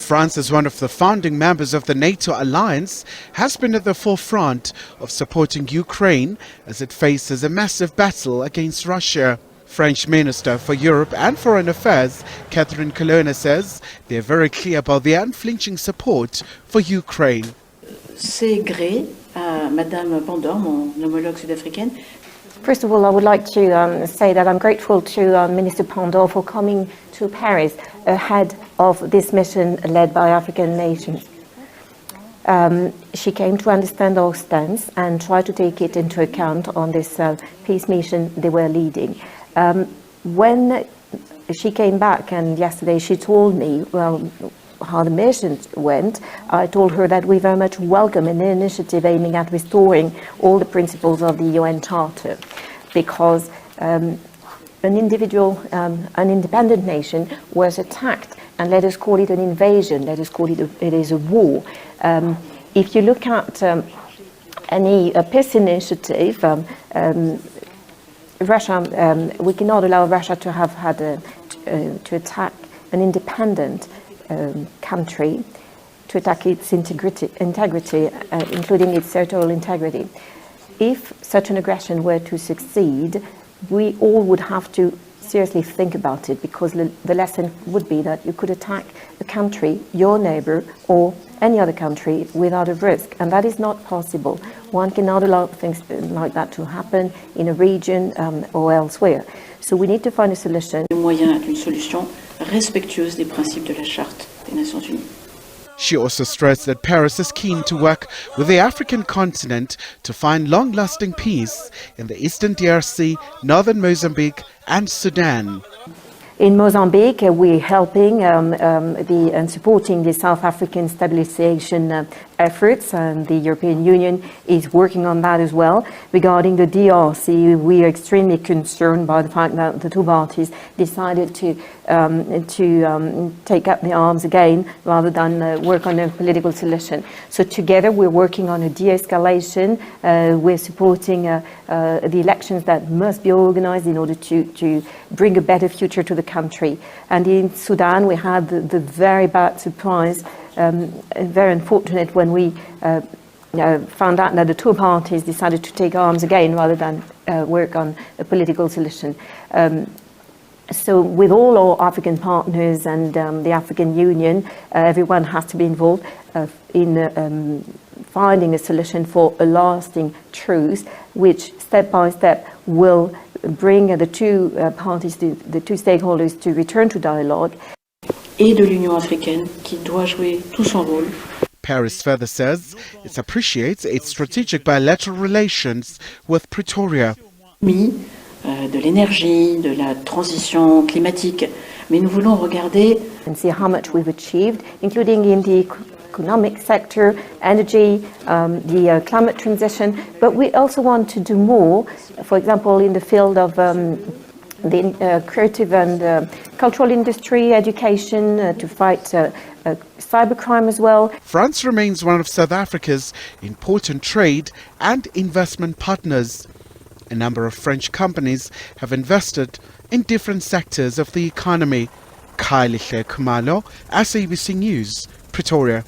France, as one of the founding members of the NATO alliance, has been at the forefront of supporting Ukraine as it faces a massive battle against Russia. French Minister for Europe and Foreign Affairs, Colonna, says they're very clear about their unflinching support for Ukraine. C'est gré à Madame Pandor, mon homologue sud-africaine. First of all, I would like to say that I'm grateful to Minister Pandor for coming to Paris ahead of this mission led by African nations. She came to understand our stance and try to take it into account on this peace mission they were leading. When she came back, and yesterday she told me how the mission went, I told her that we very much welcome an initiative aiming at restoring all the principles of the UN Charter, because an independent nation was attacked, and let us call it an invasion, let us call it it is a war. If you look at any peace initiative, Russia, we cannot allow Russia to have had to attack an independent country, to attack its integrity, including its territorial integrity. If such an aggression were to succeed, we all would have to seriously think about it, because the lesson would be that you could attack a country, your neighbour, or any other country without a risk, and that is not possible. One cannot allow things like that to happen in a region or elsewhere. So we need to find a solution. Le moyen d'une solution respectueuse des principes de la Charte des Nations Unies. She also stressed that Paris is keen to work with the African continent to find long-lasting peace in the eastern DRC, northern Mozambique and Sudan. In Mozambique, we're helping and supporting the South African stabilization efforts, and the European Union is working on that as well. Regarding the DRC, we are extremely concerned by the fact that the two parties decided to take up the arms again rather than work on a political solution. So together we're working on a de-escalation. We're supporting the elections that must be organized in order to bring a better future to the country. And in Sudan, we had the very bad surprise, very unfortunate, when we found out that the two parties decided to take arms again rather than work on a political solution. So with all our African partners and the African Union, everyone has to be involved in finding a solution for a lasting truce, which step by step will bring the two parties, the two stakeholders, to return to dialogue. Et de l'Union africaine, qui doit jouer tout son rôle. Paris further says it appreciates its strategic bilateral relations with Pretoria. De l'énergie, de la transition climatique, mais nous voulons regarder and see how much we've achieved, including in the economic sector, energy, the climate transition, but we also want to do more, for example, in the field of the creative and cultural industry, education, to fight cybercrime as well. France remains one of South Africa's important trade and investment partners. A number of French companies have invested in different sectors of the economy. Khayelihle, Khumalo, SABC News, Pretoria.